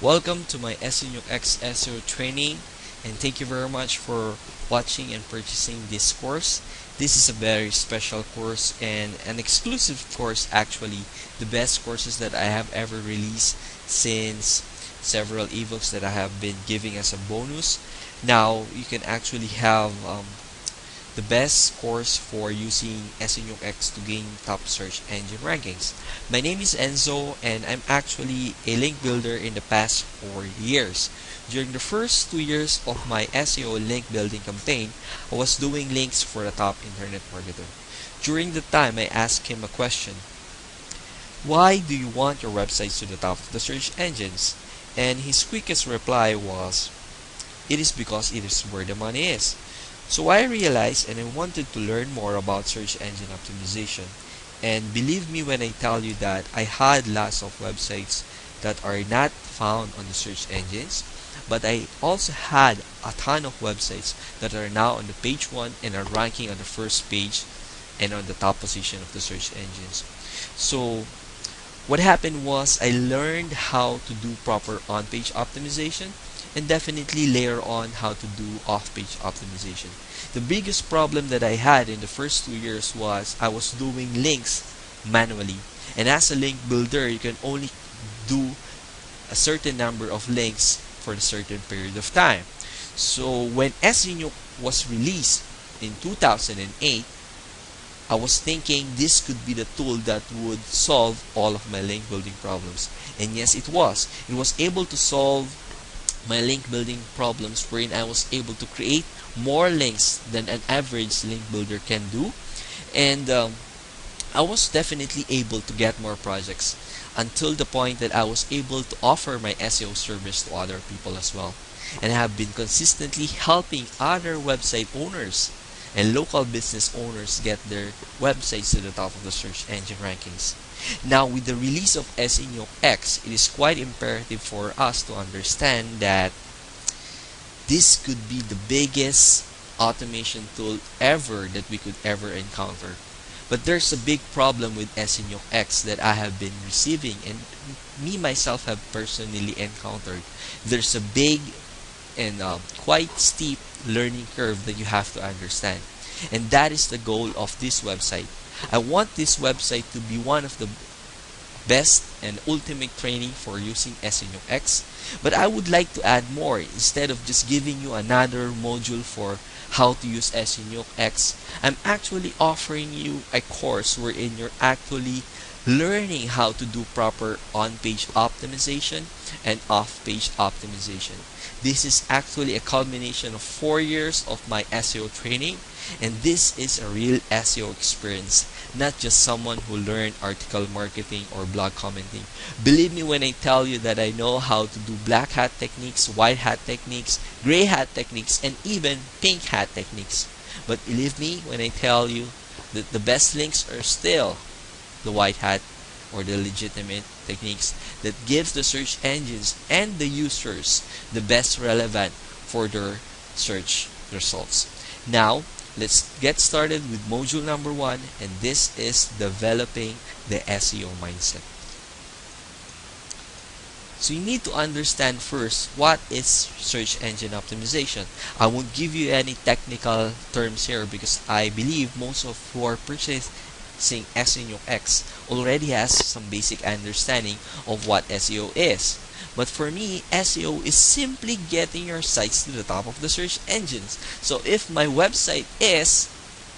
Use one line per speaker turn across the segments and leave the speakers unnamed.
Welcome to my SEO SEO training, and thank you very much for watching and purchasing this course. This is a very special course and an exclusive course, actually, the best courses that I have ever released since several ebooks that I have been giving as a bonus. Now you can actually have the best course for using senuke to gain top search engine rankings. My name is Enzo, and I'm actually a link builder in the past 4 years. During the first 2 years of my SEO link building campaign, I was doing links for a top internet marketer. During the time, I asked him a question: why do you want your websites to the top of the search engines? And his quickest reply was, it is because it is where the money is. So I realized and I wanted to learn more about search engine optimization. And believe me when I tell you that I had lots of websites that are not found on the search engines, but I also had a ton of websites that are now on the page 1 and are ranking on the first page and on the top position of the search engines. So what happened was I learned how to do proper on-page optimization, and definitely later on how to do off-page optimization. The biggest problem that I had in the first 2 years was I was doing links manually. And as a link builder, you can only do a certain number of links for a certain period of time. So when SEO was released in 2008, I was thinking this could be the tool that would solve all of my link building problems. And yes, it was. It was able to solve my link building problems, wherein I was able to create more links than an average link builder can do. And I was definitely able to get more projects until the point that I was able to offer my SEO service to other people as well. And I have been consistently helping other website owners and local business owners get their websites to the top of the search engine rankings. Now, with the release of SEO X, it is quite imperative for us to understand that this could be the biggest automation tool ever that we could ever encounter. But there's a big problem with SEO X that I have been receiving and me myself have personally encountered. There's a big and quite steep learning curve that you have to understand. And that is the goal of this website. I want this website to be one of the best and ultimate training for using senuke, but I would like to add more. Instead of just giving you another module for how to use senuke, I'm actually offering you a course wherein you're actually learning how to do proper on-page optimization and off-page optimization. This is actually a culmination of 4 years of my SEO training, and this is a real SEO experience, not just someone who learned article marketing or blog commenting. Believe me when I tell you that I know how to do black hat techniques, white hat techniques, gray hat techniques, and even pink hat techniques. But believe me when I tell you that the best links are still the white hat or the legitimate techniques that gives the search engines and the users the best relevant for their search results. Now, let's get started with module number 1, and this is developing the SEO mindset. So you need to understand first what is search engine optimization. I won't give you any technical terms here because I believe most of who are purchasing senuke already has some basic understanding of what SEO is. But for me, SEO is simply getting your sites to the top of the search engines. So if my website is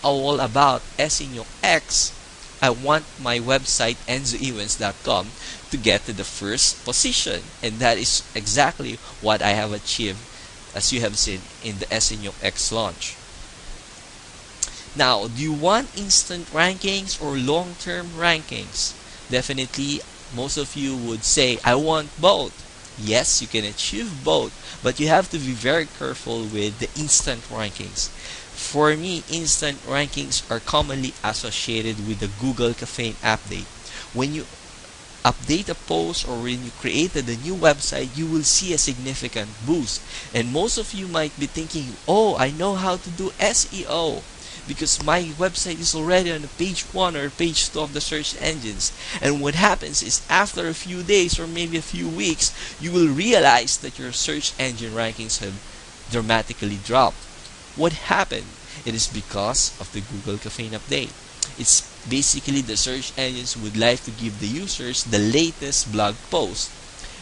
all about senuke, I want my website enzoewens.com to get to the first position, and that is exactly what I have achieved, as you have seen in the senuke launch. Now, do you want instant rankings or long-term rankings? Definitely, most of you would say, I want both. Yes, you can achieve both, but you have to be very careful with the instant rankings. For me, instant rankings are commonly associated with the Google Campaign update. When you update a post or when you created a new website, you will see a significant boost. And most of you might be thinking, oh, I know how to do SEO. because my website is already on the page 1 or page 2 of the search engines. And what happens is after a few days or maybe a few weeks, you will realize that your search engine rankings have dramatically dropped. What happened? It is because of the Google Caffeine update. It's basically the search engines would like to give the users the latest blog post,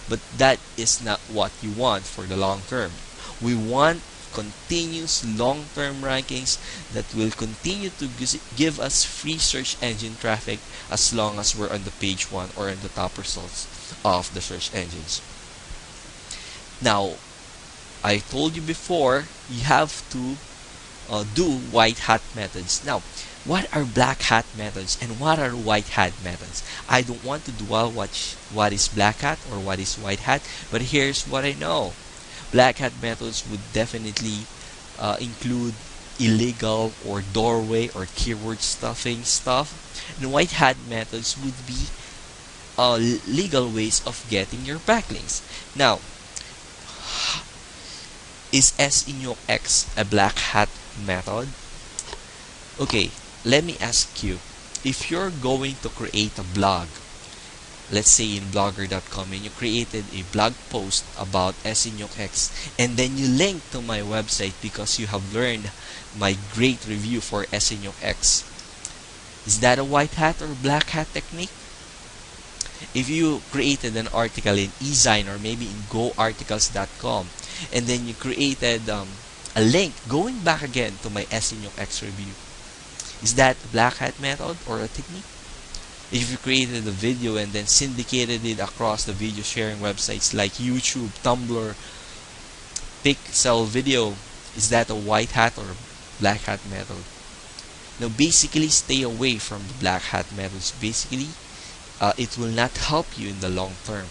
but that is not what you want for the long term. We want continuous long-term rankings that will continue to give us free search engine traffic as long as we're on the page 1 or in the top results of the search engines. Now, I told you before, you have to do white hat methods. Now, what are black hat methods and what are white hat methods? I don't want to dwell what is black hat or what is white hat, but here's what I know. Black hat methods would definitely include illegal or doorway or keyword stuffing stuff, and white hat methods would be legal ways of getting your backlinks. Now, is senuke a black hat method? Okay, let me ask you, if you're going to create a blog, let's say in blogger.com, and you created a blog post about senuke, and then you link to my website because you have learned my great review for senuke, is that a white hat or black hat technique? If you created an article in eZine or maybe in goarticles.com, and then you created a link going back again to my senuke review, is that a black hat method or a technique? If you created a video and then syndicated it across the video sharing websites like YouTube, Tumblr, Pixel Video, is that a white hat or a black hat method? Now, basically, stay away from the black hat methods. Basically, it will not help you in the long term.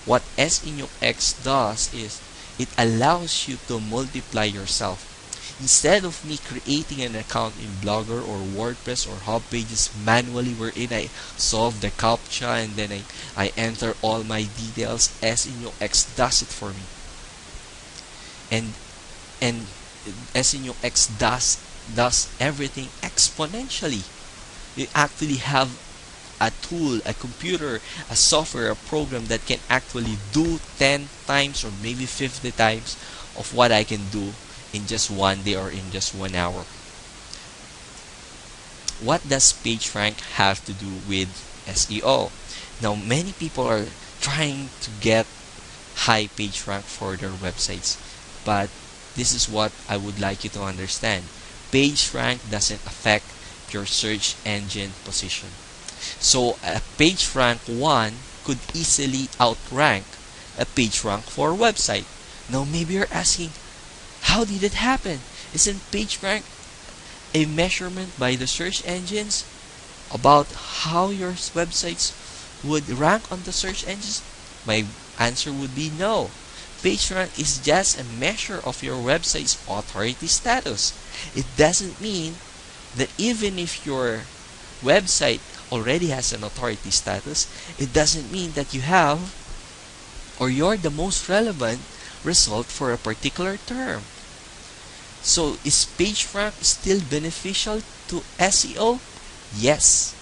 What senuke does is it allows you to multiply yourself. Instead of me creating an account in Blogger or WordPress or Hub Pages manually, wherein I solve the CAPTCHA and then I enter all my details, senuke does it for me. And senuke does everything exponentially. You actually have a tool, a computer, a software, a program that can actually do 10 times or maybe 50 times of what I can do in just one day or in just 1 hour. What does PageRank have to do with SEO? Now, many people are trying to get high PageRank for their websites, but this is what I would like you to understand. PageRank doesn't affect your search engine position. So a PageRank 1 could easily outrank a PageRank 4 website. Now maybe you're asking, how did it happen? Isn't PageRank a measurement by the search engines about how your websites would rank on the search engines? My answer would be no. PageRank is just a measure of your website's authority status. It doesn't mean that even if your website already has an authority status, it doesn't mean that you have or you're the most relevant result for a particular term. So is PageRank still beneficial to SEO? Yes.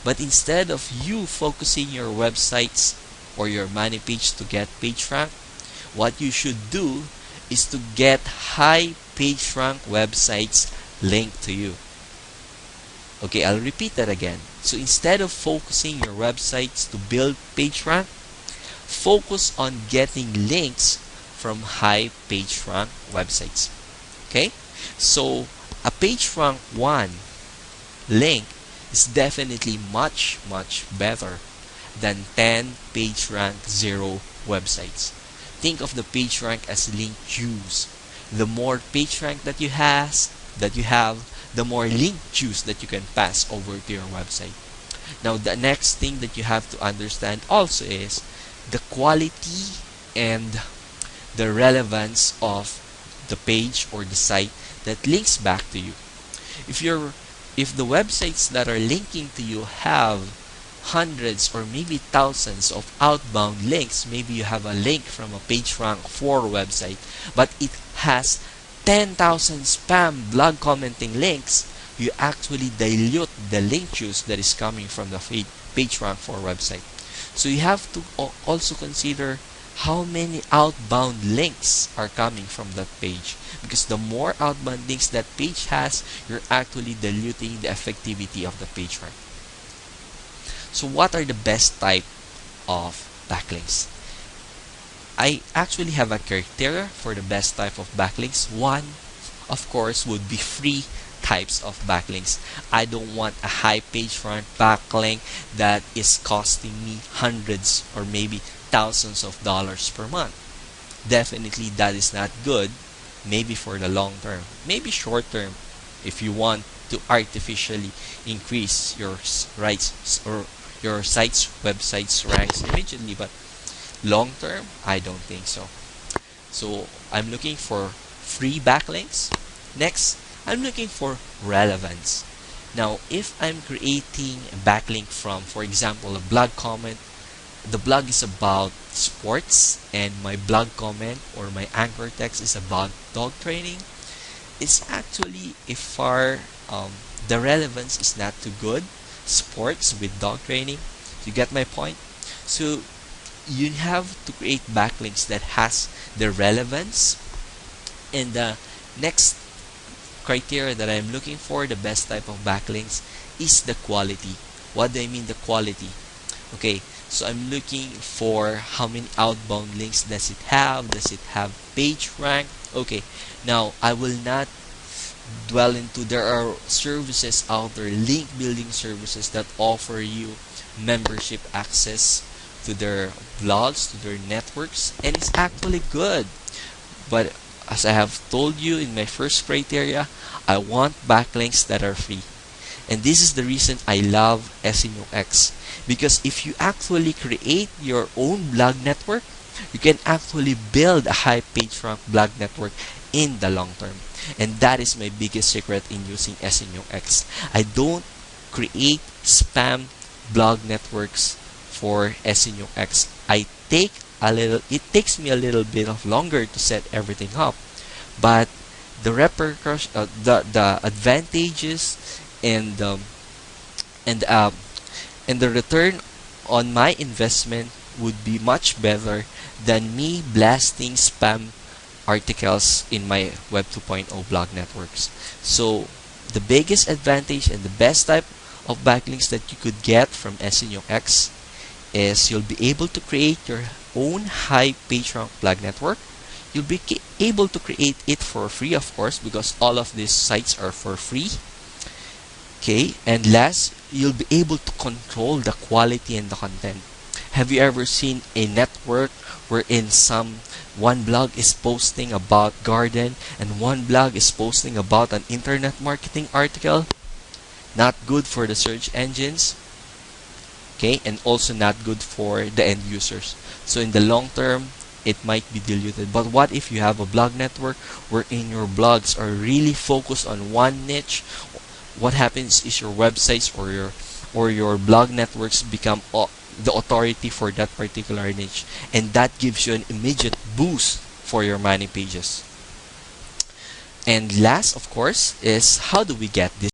But instead of you focusing your websites or your money page to get PageRank, what you should do is to get high PageRank websites linked to you. Okay, I'll repeat that again. So instead of focusing your websites to build PageRank, focus on getting links from high PageRank websites. Okay? So a PageRank 1 link is definitely much better than 10 PageRank 0 websites. Think of the PageRank as link queues. The more PageRank that you have, the more link queues that you can pass over to your website. Now, the next thing that you have to understand also is the quality and the relevance of the page or the site that links back to you. If the websites that are linking to you have hundreds or maybe thousands of outbound links, maybe you have a link from a PageRank 4 website, but it has 10,000 spam blog commenting links, you actually dilute the link juice that is coming from the page rank for website. So you have to also consider how many outbound links are coming from that page, because the more outbound links that page has, you're actually diluting the effectivity of the page rank. So what are the best type of backlinks? I actually have a criteria for the best type of backlinks. One, of course, would be free types of backlinks. I don't want a high page rank backlink that is costing me hundreds or maybe thousands of dollars per month. Definitely that is not good. Maybe for the long term, maybe short term, if you want to artificially increase your rights or your website's ranks immediately, but long term, I don't think so. So I'm looking for free backlinks. Next, I'm looking for relevance. Now, if I'm creating a backlink from, for example, a blog comment, the blog is about sports, and my blog comment or my anchor text is about dog training, it's actually the relevance is not too good. Sports with dog training, you get my point? So you have to create backlinks that has the relevance. And the next criteria that I'm looking for, the best type of backlinks, is the quality. What do I mean the quality? Okay, so I'm looking for how many outbound links does it have? Does it have page rank? Okay, now I will not dwell into, there are services out there, link building services that offer you membership access to their blogs, to their networks, and it's actually good. But as I have told you in my first criteria, I want backlinks that are free. And this is the reason I love SENUke, because if you actually create your own blog network, you can actually build a high page rank blog network in the long term. And that is my biggest secret in using SENUke. I don't create spam blog networks for SENUke. It takes me a little bit of longer to set everything up, but the the advantages and and the return on my investment would be much better than me blasting spam articles in my Web 2.0 blog networks. So the biggest advantage and the best type of backlinks that you could get from SENUke is you'll be able to create your own high page rank blog network. You'll be able to create it for free, of course, because all of these sites are for free. Okay, and last, you'll be able to control the quality and the content. Have you ever seen a network wherein one blog is posting about garden and one blog is posting about an internet marketing article? Not good for the search engines, okay, and also not good for the end users. So in the long term, it might be diluted. But what if you have a blog network wherein your blogs are really focused on one niche? What happens is your websites or your blog networks become the authority for that particular niche, and that gives you an immediate boost for your money pages. And last, of course, is how do we get this